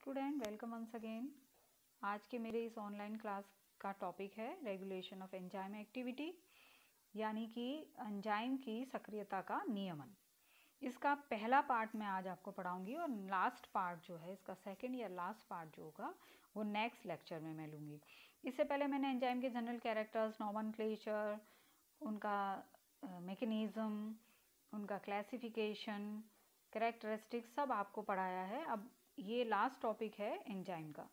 Student, welcome once again. आज के मेरे इस ऑनलाइन क्लास का टॉपिक है रेगुलेशन ऑफ एंजाइम एक्टिविटी, यानी कि एंजाइम की सक्रियता का नियमन। इसका पहला पार्ट मैं आज आपको पढ़ाऊंगी और लास्ट पार्ट जो है, इसका सेकंड या लास्ट पार्ट जो होगा वो नेक्स्ट लेक्चर में मैं लूँगी। इससे पहले मैंने एंजाइम के जनरल कैरेक्टर्स, नॉमेनक्लेचर, उनका मैकेनिज्म, उनका क्लासिफिकेशन, कैरेक्टरिस्टिक्स सब आपको पढ़ाया है। अब ये लास्ट टॉपिक है एंजाइम का।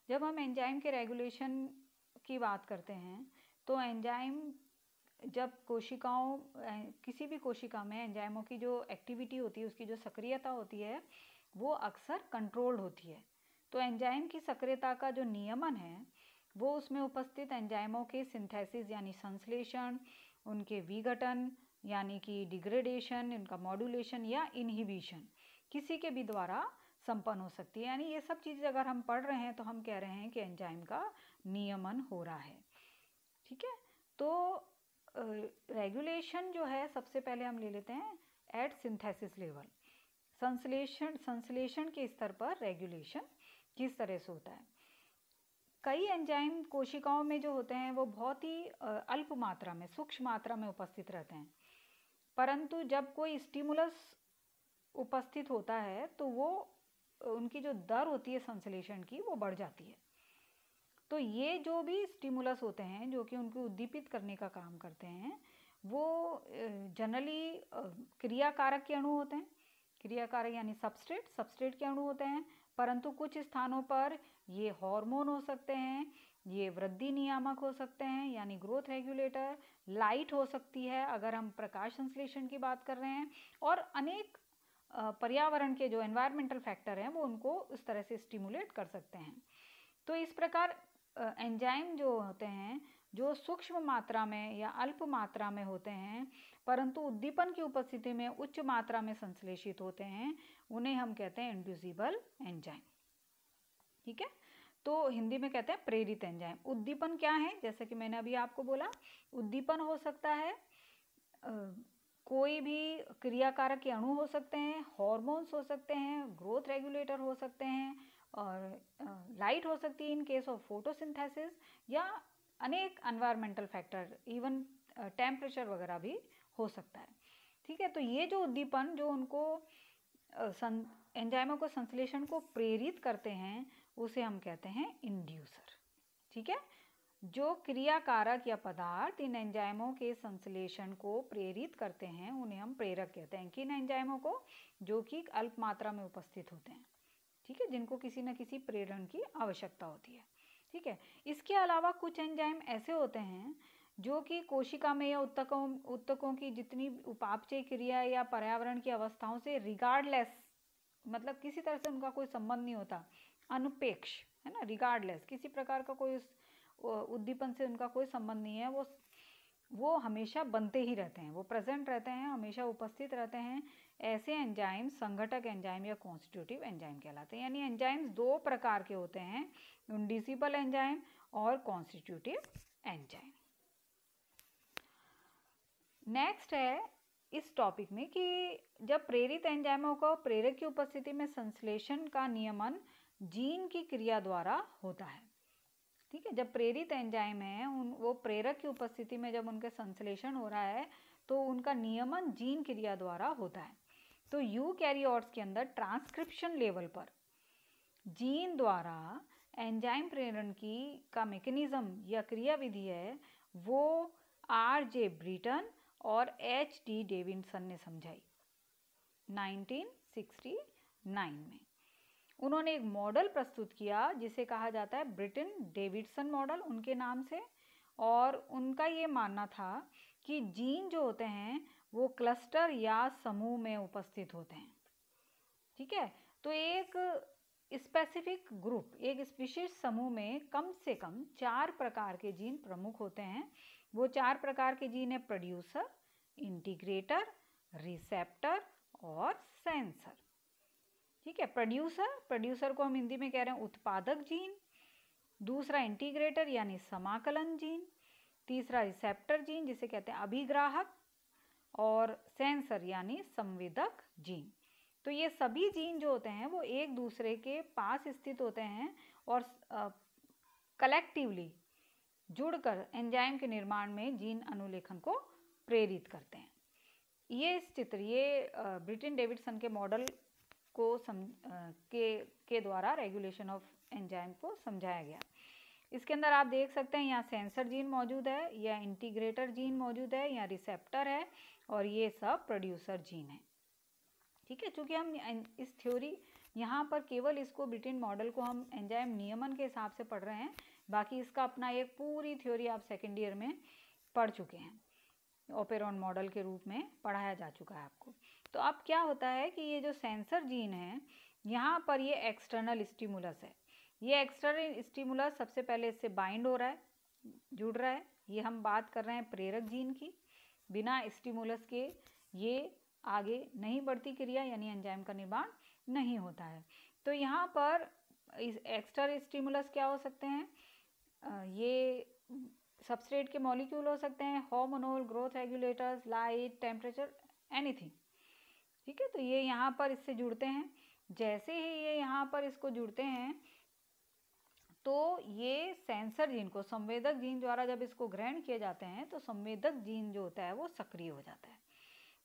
जब हम एंजाइम के रेगुलेशन की बात करते हैं तो एंजाइम जब कोशिकाओं किसी भी कोशिका में एंजाइमों की जो एक्टिविटी होती है, उसकी जो सक्रियता होती है वो अक्सर कंट्रोल्ड होती है। तो एंजाइम की सक्रियता का जो नियमन है वो उसमें उपस्थित एंजाइमों के सिंथेसिस यानी संश्लेषण, उनके विघटन यानी कि डिग्रेडेशन, उनका मॉड्यूलेशन या इनहिबिशन किसी के भी द्वारा संपन्न हो सकती है। यानी ये सब चीज़ें अगर हम पढ़ रहे हैं तो हम कह रहे हैं कि एंजाइम का नियमन हो रहा है। ठीक है, तो रेगुलेशन जो है सबसे पहले हम ले लेते हैं एट सिंथेसिस लेवल। संश्लेषण के स्तर पर रेगुलेशन किस तरह से होता है। कई एंजाइम कोशिकाओं में जो होते हैं वो बहुत ही अल्प मात्रा में, सूक्ष्म मात्रा में उपस्थित रहते हैं, परंतु जब कोई स्टिमुलस उपस्थित होता है तो वो उनकी जो दर होती है संश्लेषण की वो बढ़ जाती है। तो ये जो भी स्टिमुलस होते हैं जो कि उनको उद्दीपित करने का काम करते हैं वो जनरली क्रियाकारक के अणु होते हैं। क्रियाकारक यानी सबस्ट्रेट के अणु होते हैं, परंतु कुछ स्थानों पर ये हार्मोन हो सकते हैं, ये वृद्धि नियामक हो सकते हैं यानी ग्रोथ रेगुलेटर, लाइट हो सकती है अगर हम प्रकाश संश्लेषण की बात कर रहे हैं, और अनेक पर्यावरण के जो एनवायरमेंटल फैक्टर हैं वो उनको उस तरह से स्टिमुलेट कर सकते हैं। तो इस प्रकार एंजाइम जो होते हैं जो सूक्ष्म मात्रा में या अल्प मात्रा में होते हैं परंतु उद्दीपन की उपस्थिति में उच्च मात्रा में संश्लेषित होते हैं, उन्हें हम कहते हैं इंड्यूसिबल एंजाइम। ठीक है, तो हिंदी में कहते हैं प्रेरित एंजाइम। उद्दीपन क्या है, जैसे कि मैंने अभी आपको बोला, उद्दीपन हो सकता है कोई भी क्रियाकारक के अणु हो सकते हैं, हार्मोन्स हो सकते हैं, ग्रोथ रेगुलेटर हो सकते हैं, और लाइट हो सकती है इन केस ऑफ फोटोसिंथेसिस, या अनेक एनवायरमेंटल फैक्टर, इवन टेम्परेचर वगैरह भी हो सकता है। ठीक है, तो ये जो उद्दीपन जो उनको एंजाइमों को संश्लेषण को प्रेरित करते हैं उसे हम कहते हैं इंड्यूसर। ठीक है, जो क्रियाकारक या पदार्थ इन एंजाइमों के संश्लेषण को प्रेरित करते हैं उन्हें हम प्रेरक कहते हैं। किन एंजाइमों को, जो कि अल्प मात्रा में उपस्थित होते हैं, ठीक है, जिनको किसी न किसी प्रेरण की आवश्यकता होती है। ठीक है, इसके अलावा कुछ एंजाइम ऐसे होते हैं जो कि कोशिका में या उत्तकों की जितनी उपापचय क्रिया या पर्यावरण की अवस्थाओं से रिगार्डलेस, मतलब किसी तरह से उनका कोई संबंध नहीं होता, अनुपेक्ष है ना, रिगार्डलेस, किसी प्रकार का कोई उद्दीपन से उनका कोई संबंध नहीं है, वो हमेशा बनते ही रहते हैं, वो प्रेजेंट रहते हैं, हमेशा उपस्थित रहते हैं। ऐसे एंजाइम संघटक एंजाइम या कॉन्स्टिट्यूटिव एंजाइम कहलाते हैं। यानी एंजाइम्स दो प्रकार के होते हैं, इंड्यूसिबल एंजाइम और कॉन्स्टिट्यूटिव एंजाइम। नेक्स्ट है इस टॉपिक में कि जब प्रेरित एंजाइमों को प्रेरक की उपस्थिति में संश्लेषण का नियमन जीन की क्रिया द्वारा होता है। ठीक है, जब प्रेरित एंजाइम है वो प्रेरक की उपस्थिति में जब उनके संश्लेषण हो रहा है तो उनका नियमन जीन क्रिया द्वारा होता है। तो यूकैरियोट्स के अंदर ट्रांसक्रिप्शन लेवल पर जीन द्वारा एंजाइम प्रेरण की का मैकेनिज्म या क्रियाविधि है वो R.J. ब्रीटन और H.D. डेविडसन ने समझाई 1969 में। उन्होंने एक मॉडल प्रस्तुत किया जिसे कहा जाता है ब्रिटन डेविडसन मॉडल उनके नाम से, और उनका ये मानना था कि जीन जो होते हैं वो क्लस्टर या समूह में उपस्थित होते हैं। ठीक है, तो एक स्पेसिफिक ग्रुप, एक विशेष समूह में कम से कम 4 प्रकार के जीन प्रमुख होते हैं। वो 4 प्रकार के जीन है प्रोड्यूसर, इंटीग्रेटर, रिसेप्टर और सेंसर। ठीक है, प्रोड्यूसर को हम हिंदी में कह रहे हैं उत्पादक जीन, दूसरा इंटीग्रेटर यानी समाकलन जीन, तीसरा रिसेप्टर जीन जिसे कहते हैं अभिग्राहक, और सेंसर यानी संवेदक जीन। तो ये सभी जीन जो होते हैं वो एक दूसरे के पास स्थित होते हैं और कलेक्टिवली जुड़कर एंजाइम के निर्माण में जीन अनुलेखन को प्रेरित करते हैं। ये इस चित्र, ये ब्रिटन डेविडसन के मॉडल को के द्वारा रेगुलेशन ऑफ एंजाइम को समझाया गया। इसके अंदर आप देख सकते हैं यहाँ सेंसर जीन मौजूद है, या इंटीग्रेटर जीन मौजूद है, या रिसेप्टर है, और ये सब प्रोड्यूसर जीन है। ठीक है, चूंकि हम इस थ्योरी यहाँ पर केवल इसको ब्रिटन मॉडल को हम एंजाइम नियमन के हिसाब से पढ़ रहे हैं, बाकी इसका अपना एक पूरी थ्योरी आप सेकेंड ईयर में पढ़ चुके हैं, ओपेरॉन मॉडल के रूप में पढ़ाया जा चुका है आपको। तो अब क्या होता है कि ये जो सेंसर जीन है, यहाँ पर ये एक्सटर्नल स्टिमुलस है। ये एक्सटर्नल स्टिमुलस सबसे पहले इससे बाइंड हो रहा है, जुड़ रहा है। ये हम बात कर रहे हैं प्रेरक जीन की। बिना स्टिमुलस के ये आगे नहीं बढ़ती क्रिया, यानी एंजाइम का निर्माण नहीं होता है। तो यहाँ पर इस एक्स्ट्रा स्टिमुलस क्या हो सकते हैं? ये सबस्ट्रेट के मॉलिक्यूल हो सकते हैं, hormonal, growth regulators, light, temperature, anything. ठीक है, तो ये यहाँ पर इससे जुड़ते हैं। जैसे ही ये यहाँ पर इसको जुड़ते हैं तो ये सेंसर जीन को, संवेदक जीन द्वारा जब इसको ग्रहण किए जाते हैं तो संवेदक जीन जो होता है वो सक्रिय हो जाता है।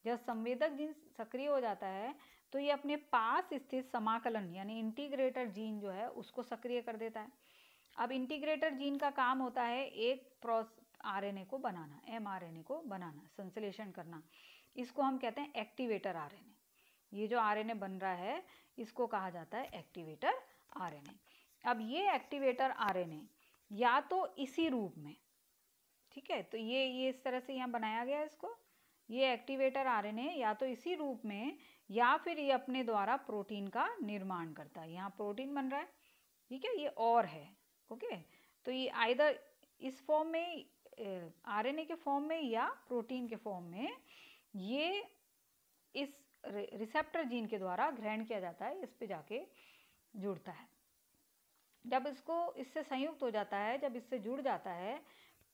जब संवेदक जीन सक्रिय हो जाता है तो ये अपने पास स्थित समाकलन यानी इंटीग्रेटर जीन जो है उसको सक्रिय कर देता है। अब इंटीग्रेटर जीन का काम होता है एक आरएनए को बनाना, एमआरएनए को बनाना, संश्लेषण करना। इसको हम कहते हैं एक्टिवेटर आरएनए। ये जो आरएनए बन रहा है इसको कहा जाता है एक्टिवेटर आरएनए। अब ये एक्टिवेटर आरएनए या तो इसी रूप में, ठीक है, तो ये इस तरह से यहाँ बनाया गया है इसको, ये एक्टिवेटर आरएनए या तो इसी रूप में या फिर ये अपने द्वारा प्रोटीन का निर्माण करता है। यहाँ प्रोटीन बन रहा है, ठीक है, ये और है, ओके। तो ये आइदर इस फॉर्म में, आरएनए के फॉर्म में या प्रोटीन के फॉर्म में, ये इस रिसेप्टर जीन के द्वारा ग्रहण किया जाता है, इस पे जाके जुड़ता है। जब इससे संयुक्त हो जाता है, जब इससे जुड़ जाता है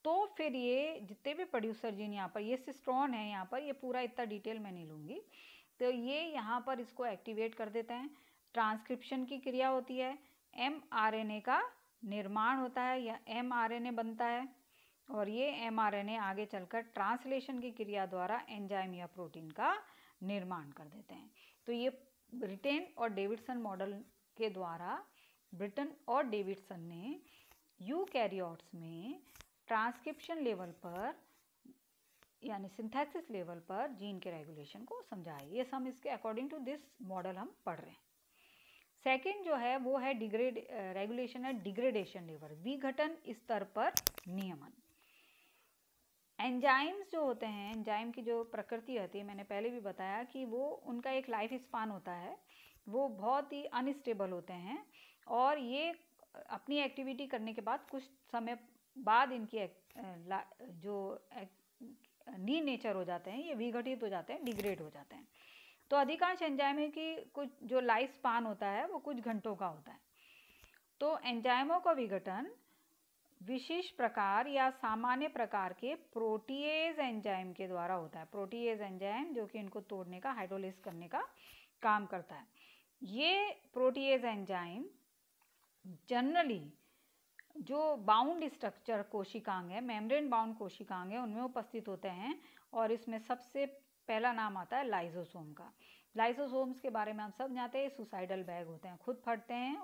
तो फिर ये जितने भी प्रोड्यूसर जीन यहाँ पर, ये सिस्टोन है यहाँ पर, ये पूरा इतना डिटेल मैं नहीं लूँगी, तो ये यहाँ पर इसको एक्टिवेट कर देते हैं। ट्रांसक्रिप्शन की क्रिया होती है, एमआरएनए का निर्माण होता है या एमआरएनए बनता है, और ये एमआरएनए आगे चलकर ट्रांसलेशन की क्रिया द्वारा एंजाइम या प्रोटीन का निर्माण कर देते हैं। तो ये ब्रिटेन और डेविडसन मॉडल के द्वारा ब्रिटन और डेविडसन ने यूकैरियोट्स में ट्रांसक्रिप्शन लेवल पर यानी सिंथेसिस लेवल पर जीन के रेगुलेशन को समझाया। ये सब इसके अकॉर्डिंग टू दिस मॉडल हम पढ़ रहे हैं। सेकेंड जो है वो है रेगुलेशन है डिग्रेडेशन लेवल, विघटन स्तर पर नियमन। एंजाइम्स जो होते हैं, एंजाइम की जो प्रकृति होती है, मैंने पहले भी बताया कि वो उनका एक लाइफ स्पान होता है, वो बहुत ही अनस्टेबल होते हैं और ये अपनी एक्टिविटी करने के बाद कुछ समय बाद इनकी जो नी नेचर हो जाते हैं, ये विघटित हो जाते हैं, डिग्रेड हो जाते हैं। तो अधिकांश एंजाइमों की कुछ जो लाइफ स्पान होता है वो कुछ घंटों का होता है। तो एंजाइमों का विघटन विशिष्ट प्रकार या सामान्य प्रकार के प्रोटीएज एंजाइम के द्वारा होता है। प्रोटीएज एंजाइम जो कि इनको तोड़ने का, हाइड्रोलाइज करने का काम करता है। ये प्रोटीएज एंजाइम जनरली जो बाउंड स्ट्रक्चर कोशिकांग है, मेम्ब्रेन बाउंड कोशिकांग है, उनमें उपस्थित होते हैं और इसमें सबसे पहला नाम आता है लाइसोसोम का। लाइसोसोम्स के बारे में हम सब जानते हैं, सुसाइडल बैग होते हैं, खुद फटते हैं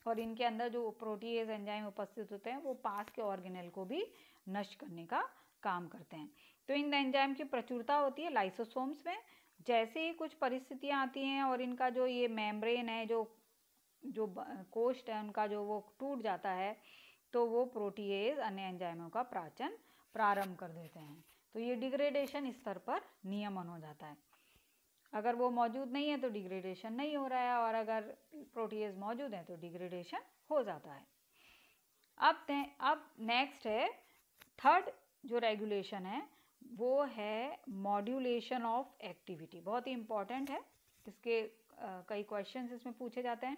और इनके अंदर जो प्रोटीएज एंजाइम उपस्थित होते हैं वो पास के ऑर्गेनेल को भी नष्ट करने का काम करते हैं। तो इन एंजाइम की प्रचुरता होती है लाइसोसोम्स में। जैसे ही कुछ परिस्थितियाँ आती हैं और इनका जो ये मेम्ब्रेन है, जो कोष्ठ है उनका, जो वो टूट जाता है, तो वो प्रोटीएज अन्य एंजाइमों का प्राचन प्रारंभ कर देते हैं। तो ये डिग्रेडेशन स्तर पर नियमन हो जाता है। अगर वो मौजूद नहीं है तो डिग्रेडेशन नहीं हो रहा है, और अगर प्रोटीएज मौजूद है तो डिग्रेडेशन हो जाता है। अब नेक्स्ट है थर्ड जो रेगुलेशन है वो है मॉड्यूलेशन ऑफ एक्टिविटी। बहुत ही इंपॉर्टेंट है, इसके कई क्वेश्चंस इसमें पूछे जाते हैं।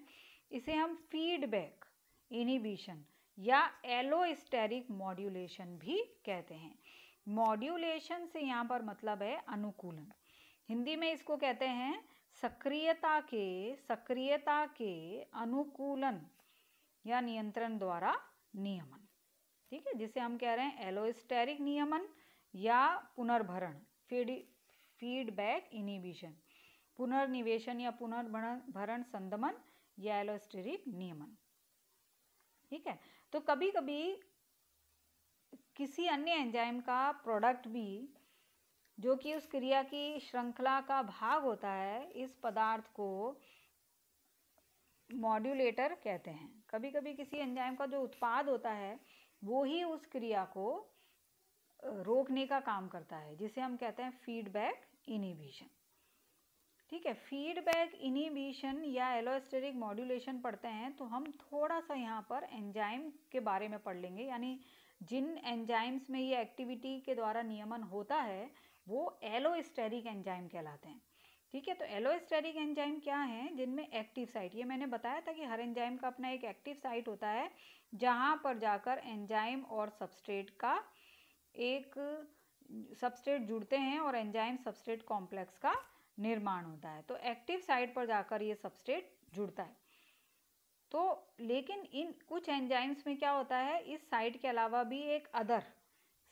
इसे हम फीडबैक इनहिबिशन या एलोस्टेरिक मॉड्यूलेशन भी कहते हैं। मॉड्यूलेशन से यहाँ पर मतलब है अनुकूलन। हिंदी में इसको कहते हैं सक्रियता के अनुकूलन या नियंत्रण द्वारा नियमन। ठीक है, जिसे हम कह रहे हैं एलोस्टेरिक नियमन या पुनर्भरण, फीडबैक इनहिबिशन, पुनर्निवेशन या पुनर्भरण संदमन या एलोस्टेरिक नियमन। ठीक है, तो कभी कभी किसी अन्य एंजाइम का प्रोडक्ट भी जो कि उस क्रिया की श्रृंखला का भाग होता है, इस पदार्थ को मॉड्यूलेटर कहते हैं। कभी कभी किसी एंजाइम का जो उत्पाद होता है वो ही उस क्रिया को रोकने का काम करता है, जिसे हम कहते हैं फीडबैक इनहिबिशन। ठीक है, फीडबैक इनहिबिशन या एलोस्टेरिक मॉड्यूलेशन पढ़ते हैं तो हम थोड़ा सा यहाँ पर एंजाइम के बारे में पढ़ लेंगे, यानी जिन एंजाइम्स में ये एक्टिविटी के द्वारा नियमन होता है वो एलोस्टेरिक एंजाइम कहलाते हैं। ठीक है, तो एलोस्टेरिक एंजाइम क्या हैं? जिनमें एक्टिव साइट, ये मैंने बताया था कि हर एंजाइम का अपना एक एक्टिव साइट होता है जहाँ पर जाकर एंजाइम और सबस्ट्रेट का एक सबस्ट्रेट जुड़ते हैं और एंजाइम सबस्ट्रेट कॉम्प्लेक्स का निर्माण होता है। तो एक्टिव साइट पर जाकर ये सबस्ट्रेट जुड़ता है। तो लेकिन इन कुछ एंजाइम्स में क्या होता है, इस साइट के अलावा भी एक अदर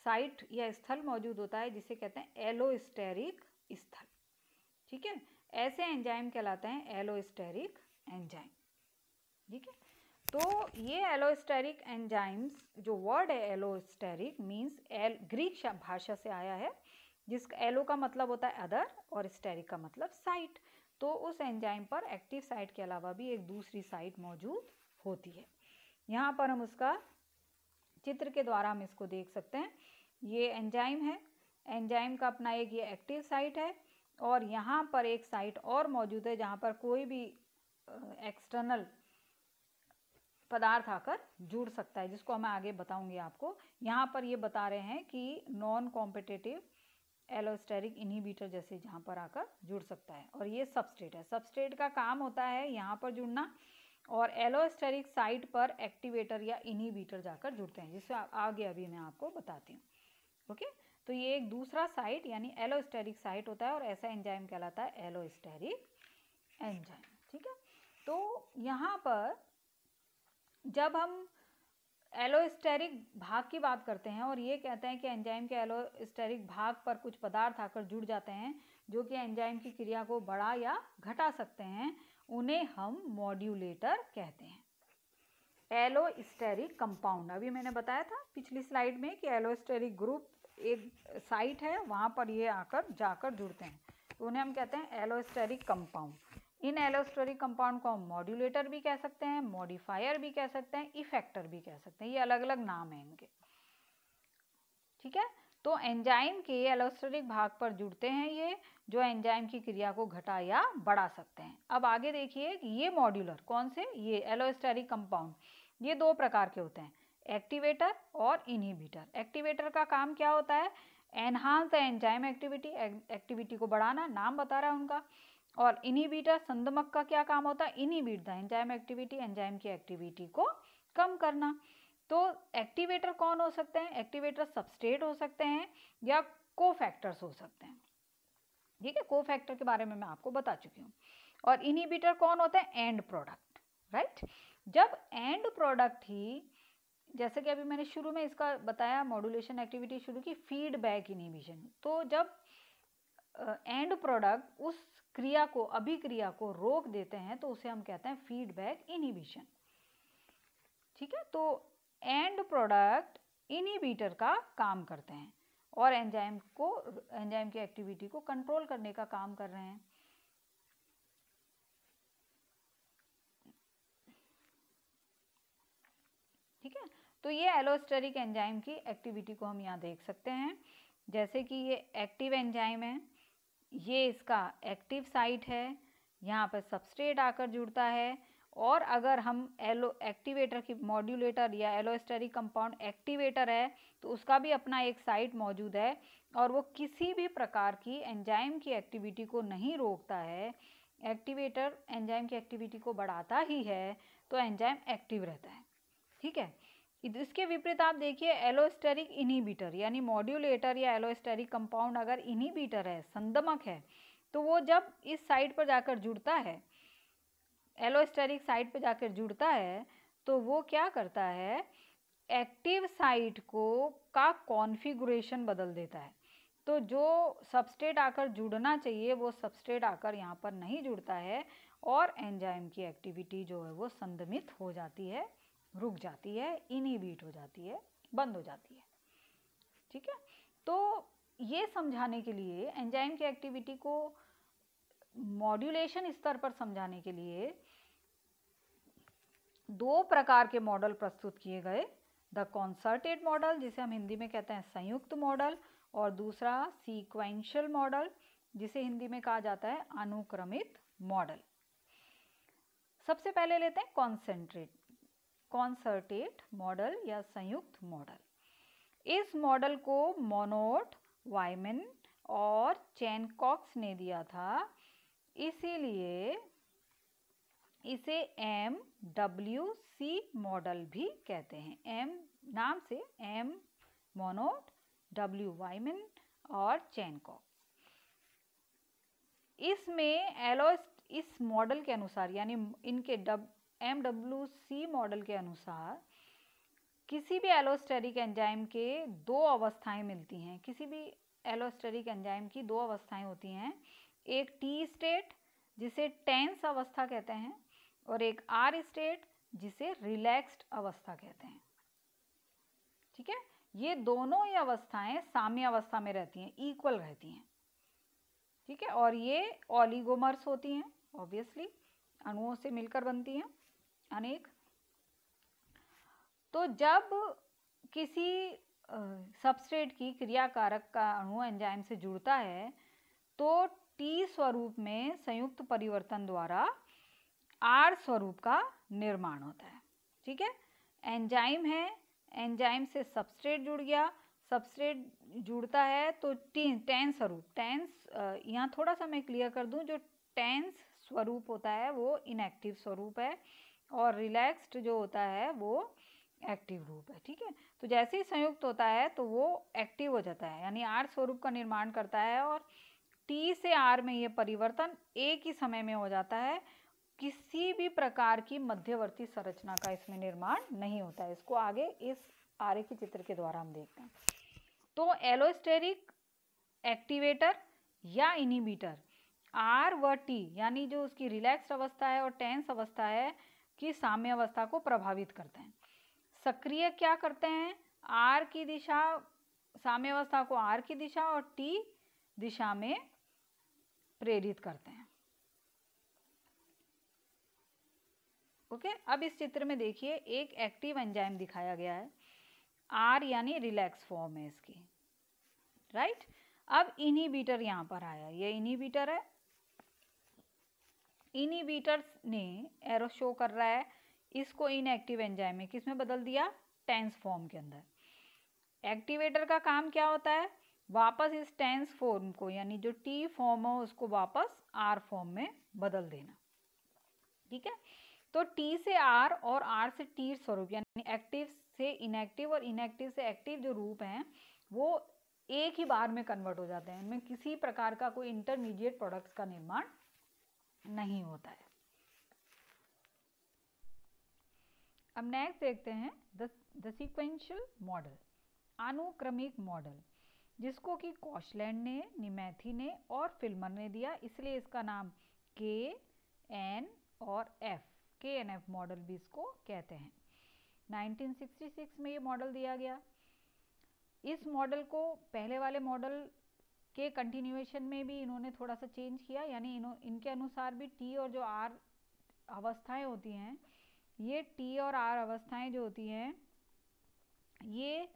साइट या स्थल मौजूद होता है जिसे कहते हैं एलोस्टेरिक स्थल। ठीक है, ऐसे एंजाइम कहलाते हैं एलोस्टेरिक एंजाइम। ठीक है, तो ये एलोस्टेरिक एंजाइम्स, जो वर्ड है एलोस्टेरिक मीन्स ग्रीक भाषा से आया है, जिसका एलो का मतलब होता है अदर और स्टेरिक का मतलब साइट। तो उस एंजाइम पर एक्टिव साइट के अलावा भी एक दूसरी साइट मौजूद होती है। यहाँ पर हम उसका चित्र के द्वारा हम इसको देख सकते हैं। ये एंजाइम है, एंजाइम का अपना एक ये एक्टिव साइट है और यहाँ पर एक साइट और मौजूद है जहाँ पर कोई भी एक्सटर्नल पदार्थ आकर जुड़ सकता है, जिसको मैं आगे बताऊंगी आपको। यहाँ पर ये बता रहे हैं कि नॉन कॉम्पिटिटिव एलोस्टेरिक इनहिबिटर जैसे जहाँ पर आकर जुड़ सकता है, और ये सबस्ट्रेट है। सबस्ट्रेट का काम होता है यहाँ पर जुड़ना, और एलोस्टेरिक साइट पर एक्टिवेटर या इनहिबिटर जाकर जुड़ते हैं, जिससे आगे अभी मैं आपको बताती हूँ। ओके, तो ये एक दूसरा साइट यानी एलोस्टेरिक साइट होता है और ऐसा एंजाइम कहलाता है एलोस्टेरिक एंजाइम। ठीक है, तो यहाँ पर जब हम एलोस्टेरिक भाग की बात करते हैं और ये कहते हैं कि एंजाइम के एलोस्टेरिक भाग पर कुछ पदार्थ आकर जुड़ जाते हैं जो कि एंजाइम की क्रिया को बढ़ा या घटा सकते हैं, उन्हें हम मॉड्यूलेटर कहते हैं। एलोस्टेरिक कंपाउंड, अभी मैंने बताया था पिछली स्लाइड में कि एलोस्टेरिक ग्रुप एक साइट है, वहाँ पर ये आकर जाकर जुड़ते हैं, तो उन्हें हम कहते हैं एलोस्टेरिक कंपाउंड। इन एलोस्टेरिक कंपाउंड को हम मॉड्यूलेटर भी कह सकते हैं, मॉडिफायर भी कह सकते हैं, इफेक्टर भी कह सकते हैं, ये अलग अलग नाम हैं इनके। ठीक है, तो एंजाइम के एलोस्टेरिक भाग पर जुड़ते हैं ये, जो एंजाइम की क्रिया को घटा या बढ़ा सकते हैं। अब आगे देखिए कि ये मॉड्यूलर कौन से, ये एलोस्टेरिक कंपाउंड, ये दो प्रकार के होते हैं, एक्टिवेटर और इनहिबिटर। एक्टिवेटर का काम क्या होता है, enhance the enzyme activity, activity को बढ़ाना, नाम बता रहा है उनका। और इनहिबिटर संदमक का क्या काम होता है, inhibit the enzyme activity, enzyme की एक्टिविटी को कम करना। तो एक्टिवेटर कौन हो सकते हैं, एक्टिवेटर सबस्ट्रेट हो सकते हैं या कोफैक्टर्स हो सकते हैं। ठीक है, कोफैक्टर के बारे में मैं आपको बता चुकी हूँ। और इनहिबिटर कौन होता है, एंड प्रोडक्ट, राइट। जब एंड प्रोडक्ट ही, जैसे कि अभी मैंने शुरू में इसका बताया, मॉड्यूलेशन एक्टिविटी शुरू की फीडबैक इनहिबिशन, तो जब एंड प्रोडक्ट उस क्रिया को, अभिक्रिया को रोक देते हैं तो उसे हम कहते हैं फीडबैक इनहिबिशन। ठीक है, तो एंड प्रोडक्ट इनहिबिटर का काम करते हैं और एंजाइम की एक्टिविटी को कंट्रोल करने का काम कर रहे हैं। ठीक है, तो ये एलोस्टेरिक एंजाइम की एक्टिविटी को हम यहाँ देख सकते हैं। जैसे कि ये एक्टिव एंजाइम है, ये इसका एक्टिव साइट है, यहाँ पर सबस्ट्रेट आकर जुड़ता है, और अगर हम एक्टिवेटर की, मॉड्यूलेटर या एलोस्टेरिक कंपाउंड एक्टिवेटर है तो उसका भी अपना एक साइट मौजूद है और वो किसी भी प्रकार की एंजाइम की एक्टिविटी को नहीं रोकता है। एक्टिवेटर एंजाइम की एक्टिविटी को बढ़ाता ही है, तो एंजाइम एक्टिव रहता है। ठीक है, इसके विपरीत आप देखिए एलोस्टेरिक इनहिबिटर यानी मॉड्यूलेटर या एलोस्टेरिक कंपाउंड अगर इनहिबिटर है, संदमक है, तो वो जब इस साइड पर जाकर जुड़ता है, एलोस्टेरिक साइड पर जाकर जुड़ता है, तो वो क्या करता है, एक्टिव साइट का कॉन्फ़िगरेशन बदल देता है। तो जो सबस्ट्रेट आकर जुड़ना चाहिए वो सबस्ट्रेट आकर यहाँ पर नहीं जुड़ता है और एंजाइम की एक्टिविटी जो है वो संदमित हो जाती है, रुक जाती है, इनहिबिट हो जाती है, बंद हो जाती है। ठीक है, तो ये समझाने के लिए, एंजाइम की एक्टिविटी को मॉड्यूलेशन स्तर पर समझाने के लिए दो प्रकार के मॉडल प्रस्तुत किए गए। द कॉन्सर्टेड मॉडल, जिसे हम हिंदी में कहते हैं संयुक्त मॉडल, और दूसरा सीक्वेंशियल मॉडल, जिसे हिंदी में कहा जाता है अनुक्रमित मॉडल। सबसे पहले लेते हैं कॉन्सर्टेड मॉडल या संयुक्त मॉडल। इस मॉडल को मोनोट, वाइमन और चैनकॉक्स ने दिया था, इसीलिए इसे MWC मॉडल भी कहते हैं। M नाम से, M मोनोट, W वाइमन और चैनकॉक्स। इसमें इस मॉडल के अनुसार, यानी इनके MWC मॉडल के अनुसार, किसी भी एलोस्टेरिक एंजाइम के दो अवस्थाएं मिलती हैं। किसी भी एलोस्टेरिक एंजाइम की दो अवस्थाएं होती हैं, एक टी स्टेट जिसे टेंस अवस्था कहते हैं और एक आर स्टेट जिसे रिलैक्स्ड अवस्था कहते हैं। ठीक है, ये दोनों ही अवस्थाएं साम्य अवस्था में रहती हैं, इक्वल रहती हैं। ठीक है, और ये ऑलिगोमर्स होती हैं, ऑब्वियसली अणुओं से मिलकर बनती हैं अनेक। तो जब किसी सबस्ट्रेट की क्रियाकारक का अणु एंजाइम से जुड़ता है तो टी स्वरूप में संयुक्त परिवर्तन द्वारा आर स्वरूप का निर्माण होता है। ठीक है, एंजाइम है, एंजाइम से सबस्ट्रेट जुड़ गया, सबस्ट्रेट जुड़ता है तो टेंस स्वरूप, यहाँ थोड़ा सा मैं क्लियर कर दूं, जो टेंस स्वरूप होता है वो इनएक्टिव स्वरूप है और रिलैक्स्ड जो होता है वो एक्टिव रूप है। ठीक है, तो जैसे ही संयुक्त होता है तो वो एक्टिव हो जाता है, यानी आर स्वरूप का निर्माण करता है और टी से आर में ये परिवर्तन एक ही समय में हो जाता है। किसी भी प्रकार की मध्यवर्ती संरचना का इसमें निर्माण नहीं होता है। इसको आगे इस आरेखी चित्र के द्वारा हम देखते हैं। तो एलोस्टेरिक एक्टिवेटर या इनहिबिटर आर व टी, यानी जो उसकी रिलैक्स्ड अवस्था है और टेंस अवस्था है, की साम्य अवस्था को प्रभावित करते हैं। सक्रिय क्या करते हैं, आर की दिशा, साम्य अवस्था को आर की दिशा और टी दिशा में प्रेरित करते हैं। ओके, अब इस चित्र में देखिए एक एक्टिव एंजाइम दिखाया गया है, आर यानी रिलैक्स फॉर्म है इसकी, राइट। अब इनहिबिटर यहाँ पर आया, ये इनहिबिटर है। इनहिबिटर ने एरो शो कर रहा है, इसको इनएक्टिव एंजाइम में किस में बदल दिया, टेंस फॉर्म के अंदर। एक्टिवेटर का काम क्या होता है, वापस इस टेंस फॉर्म को, यानी जो टी फॉर्म हो उसको वापस आर फॉर्म में बदल देना। ठीक है, तो टी से आर और आर से टी स्वरूप, यानी एक्टिव से इनएक्टिव और इनएक्टिव से एक्टिव जो रूप हैं वो एक ही बार में कन्वर्ट हो जाते हैं। इनमें किसी प्रकार का कोई इंटरमीडिएट प्रोडक्ट्स का निर्माण नहीं होता है। अब नेक्स्ट देखते हैं द सीक्वेंशियल मॉडल, अनुक्रमिक मॉडल, जिसको कि कॉशलैंड ने, निमैथी ने और फिल्मर ने दिया, इसलिए इसका नाम KN और F, KNF मॉडल भी इसको कहते हैं। 1966 में ये मॉडल दिया गया। इस मॉडल को पहले वाले मॉडल के कंटिन्यूएशन में भी इन्होंने थोड़ा सा चेंज किया, यानी इनके अनुसार भी टी और जो आर अवस्थाएं होती हैं, ये टी और आर अवस्थाएं जो होती हैं ये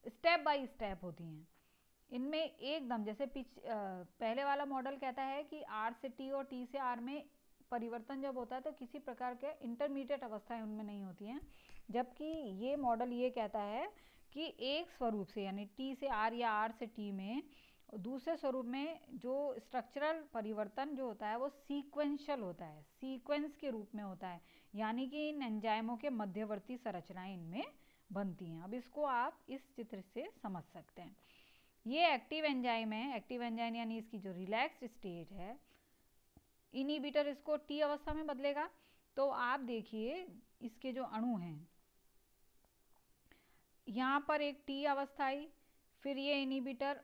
स्टेप बाय स्टेप होती हैं। इनमें एकदम जैसे पहले वाला मॉडल कहता है कि आर से टी और टी से आर में परिवर्तन जब होता है तो किसी प्रकार के इंटरमीडिएट अवस्थाएं उनमें नहीं होती हैं, जबकि ये मॉडल ये कहता है कि एक स्वरूप से, यानी टी से आर या आर से टी में दूसरे स्वरूप में जो स्ट्रक्चरल परिवर्तन जो होता है वो सीक्वेंशियल होता है, सीक्वेंस के रूप में होता है, यानी कि इन एंजाइमों के मध्यवर्ती संरचनाएं इनमें बनती हैं। अब इसको आप इस चित्र से समझ सकते हैं। ये एक्टिव एंजाइम है। एक्टिव एंजाइम यानी इसकी जो रिलैक्स्ड स्टेट है, इनहिबिटर इसको टी अवस्था में बदलेगा। तो आप देखिए इसके जो अणु हैं, यहाँ पर एक टी अवस्था आई, फिर ये इनहिबिटर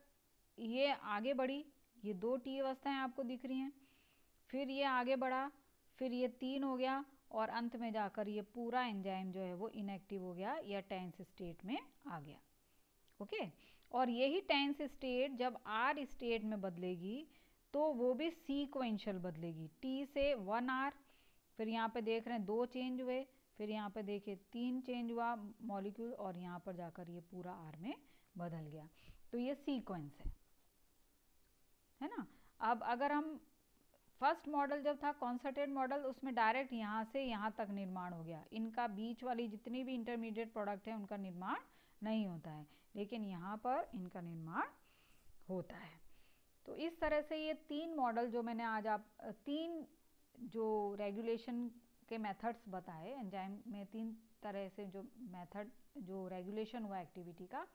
ये आगे बढ़ी, ये 2 टी अवस्थाएं आपको दिख रही हैं, फिर ये आगे बढ़ा, फिर ये 3 हो गया, और अंत में जाकर ये पूरा एंजाइम जो है वो इनएक्टिव हो गया या टेंस स्टेट में आ गया। ओके, और यही टेंस स्टेट जब आर स्टेट में बदलेगी तो वो भी सीक्वेंशियल बदलेगी। टी से 1 आर, फिर यहाँ पे देख रहे हैं 2 चेंज हुए, फिर यहाँ पे देखिए 3 चेंज हुआ मॉलिक्यूल, और यहाँ पर जाकर ये पूरा आर में बदल गया। तो ये सीक्वेंस है ना। अब अगर हम फर्स्ट मॉडल जब था कॉन्सर्टेड मॉडल, उसमें डायरेक्ट यहाँ से यहाँ तक निर्माण हो गया, इनका बीच वाली जितनी भी इंटरमीडिएट प्रोडक्ट है उनका निर्माण नहीं होता है, लेकिन यहाँ पर इनका निर्माण होता है। तो इस तरह से ये 3 मॉडल जो मैंने आज 3 जो रेगुलेशन के मेथड्स बताए एंजाइम में, 3 तरह से जो मेथड जो रेगुलेशन हुआ एक्टिविटी का,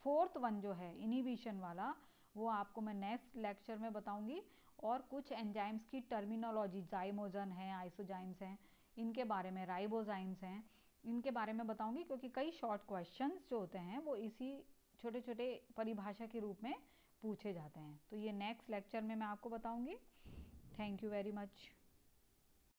4th वन जो है इनहिबिशन वाला, वो आपको मैं नेक्स्ट लेक्चर में बताऊंगी। और कुछ एंजाइम्स की टर्मिनोलॉजी, जाइमोजन है, आइसोजाइम्स हैं, इनके बारे में, राइबोजाइम्स हैं, इनके बारे में बताऊंगी, क्योंकि कई शॉर्ट क्वेश्चंस जो होते हैं वो इसी छोटे छोटे परिभाषा के रूप में पूछे जाते हैं। तो ये नेक्स्ट लेक्चर में मैं आपको बताऊंगी। Thank you very much.